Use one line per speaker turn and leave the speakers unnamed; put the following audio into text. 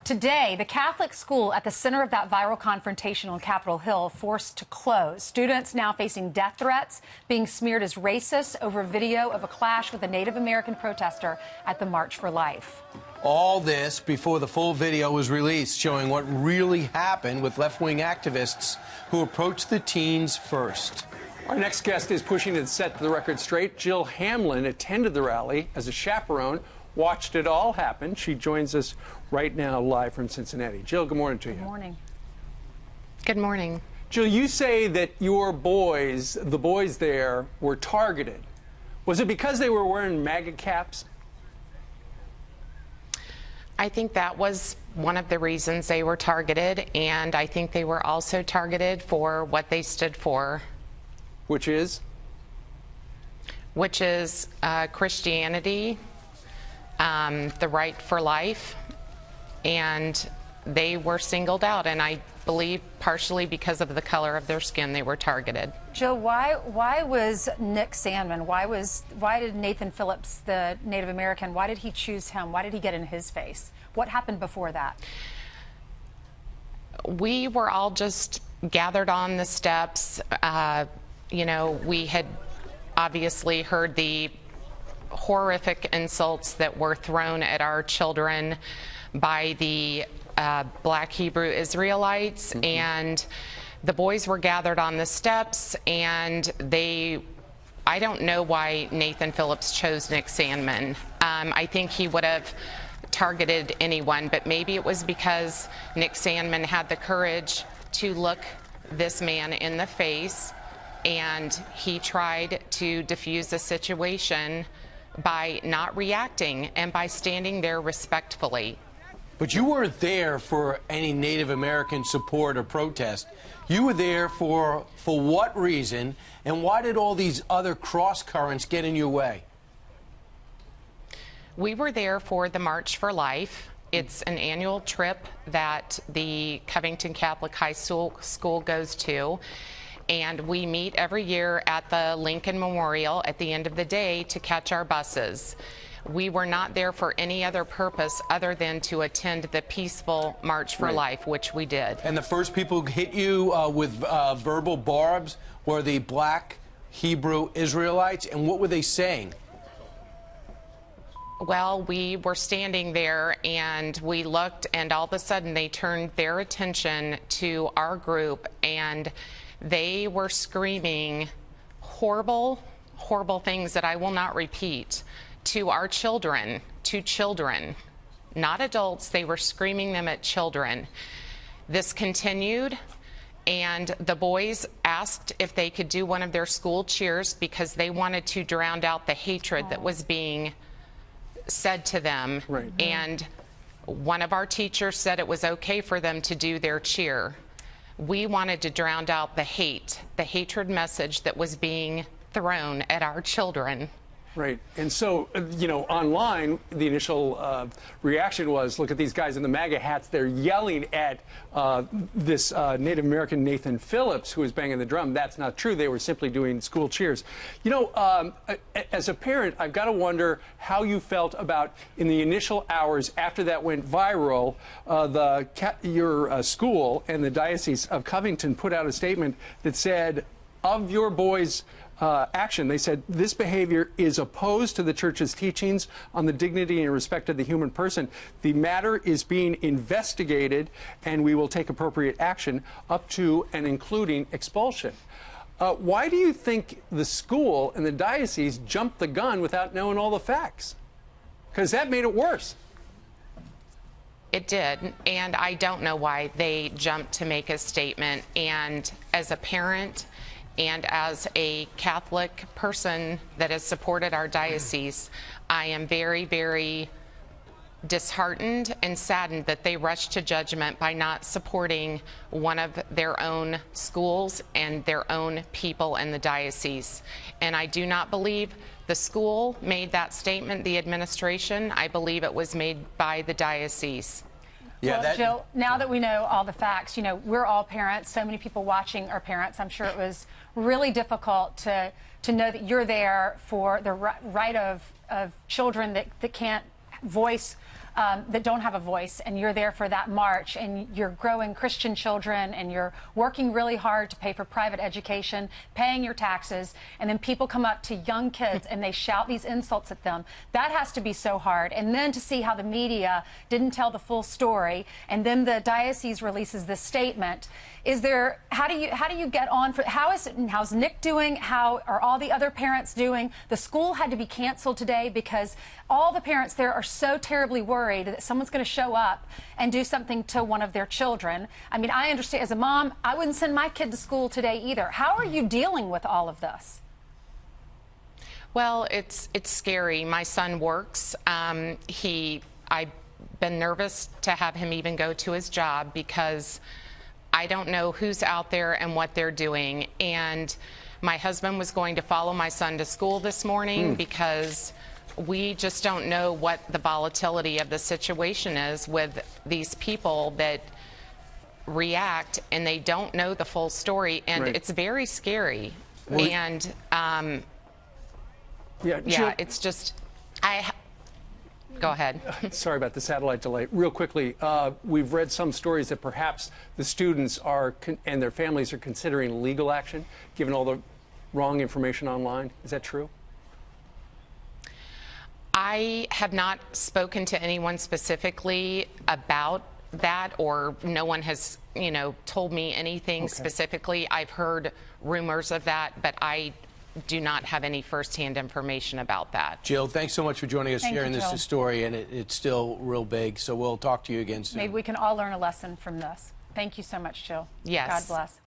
Today, the Catholic school at the center of that viral confrontation on Capitol Hill forced to close. Students now facing death threats, being smeared as racist over video of a clash with a Native American protester at the March for Life.
All this before the full video was released showing what really happened with left-wing activists who approached the teens first.
Our next guest is pushing to set the record straight. Jill Hamlin attended the rally as a chaperone, watched it all happen. She joins us right now live from Cincinnati. Jill, good morning to you.
Good morning.
Good morning.
Jill, you say that your boys, the boys there, were targeted. Was it because they were wearing MAGA caps?
I think that was one of the reasons they were targeted, and I think they were also targeted for what they stood for.
Which is?
Which is Christianity, the right for life, and they were singled out, and I believe partially because of the color of their skin they were targeted.
Joe, why was Nick Sandmann, why did Nathan Phillips, the Native American, why did he choose him? Why did he get in his face? What happened before that?
We were all just gathered on the steps. You know, we had obviously heard the horrific insults that were thrown at our children by the Black Hebrew Israelites, and the boys were gathered on the steps, and I don't know why Nathan Phillips chose Nick Sandmann. I think he would have targeted anyone, but maybe it was because Nick Sandmann had the courage to look this man in the face, and he tried to diffuse the situation by not reacting and by standing there respectfully.
But you weren't there for any Native American support or protest. You were there for what reason, and why did all these other cross currents get in your way?
We were there for the March for Life. It's an annual trip that the Covington Catholic High School goes to, and we meet every year at the Lincoln Memorial at the end of the day to catch our buses. We were not there for any other purpose other than to attend the peaceful March for Life, which we did.
And the first people who hit you with verbal barbs were the Black Hebrew Israelites, and what were they saying?
Well, we were standing there and we looked, and all of a sudden they turned their attention to our group, and they were screaming horrible, horrible things that I will not repeat to our children, not adults. They were screaming them at children. This continued, and the boys asked if they could do one of their school cheers because they wanted to drown out the hatred that was being said to them.
Right.
And one of our teachers said it was okay for them to do their cheer. We wanted to drown out the hatred message that was being thrown at our children.
Right. And so, you know, online, the initial reaction was, look at these guys in the MAGA hats. They're yelling at this Native American Nathan Phillips, who was banging the drum. That's not true. They were simply doing school cheers. You know, as a parent, I've got to wonder how you felt about, in the initial hours after that went viral, your school and the Diocese of Covington put out a statement that said, of your boys' action, they said this behavior is opposed to the church's teachings on the dignity and respect of the human person. The matter is being investigated, and we will take appropriate action up to and including expulsion. Why do you think the school and the diocese jumped the gun without knowing all the facts? Because that made it worse.
It did, and I don't know why they jumped to make a statement. And as a parent and as a Catholic person that has supported our diocese, I am very, very disheartened and saddened that they rushed to judgment by not supporting one of their own schools and their own people in the diocese. And I do not believe the school made that statement, the administration. I believe it was made by the diocese.
Yeah, well, Jill, now that we know all the facts, you know, we're all parents. So many people watching are parents. I'm sure it was really difficult to know that you're there for the right of children that can't voice that don't have a voice, and you're there for that march, and you're growing Christian children, and you're working really hard to pay for private education, paying your taxes, and then people come up to young kids and they shout these insults at them. That has to be so hard. And then to see how the media didn't tell the full story, and then the diocese releases this statement. How do you get on for, how's Nick doing? How are all the other parents doing? The school had to be canceled today because all the parents there are so terribly worried that someone's going to show up and do something to one of their children. I mean, I understand, as a mom, I wouldn't send my kid to school today either. How are you dealing with all of this?
Well, it's scary. My son works. I've been nervous to have him even go to his job because I don't know who's out there and what they're doing. And my husband was going to follow my son to school this morning because we just don't know what the volatility of the situation is with these people that react and they don't know the full story. And it's very scary.
Well,
and
yeah,
it's just, go ahead.
Sorry about the satellite delay. Real quickly, we've read some stories that perhaps the students and their families are considering legal action, given all the wrong information online. Is that true?
I have not spoken to anyone specifically about that, or no one has, told me anything specifically. I've heard rumors of that, but I do not have any firsthand information about that.
Jill, thanks so much for joining us, sharing this story, and it's still real big, so we'll talk to you again soon.
Maybe we can all learn a lesson from this. Thank you so much, Jill.
Yes.
God bless.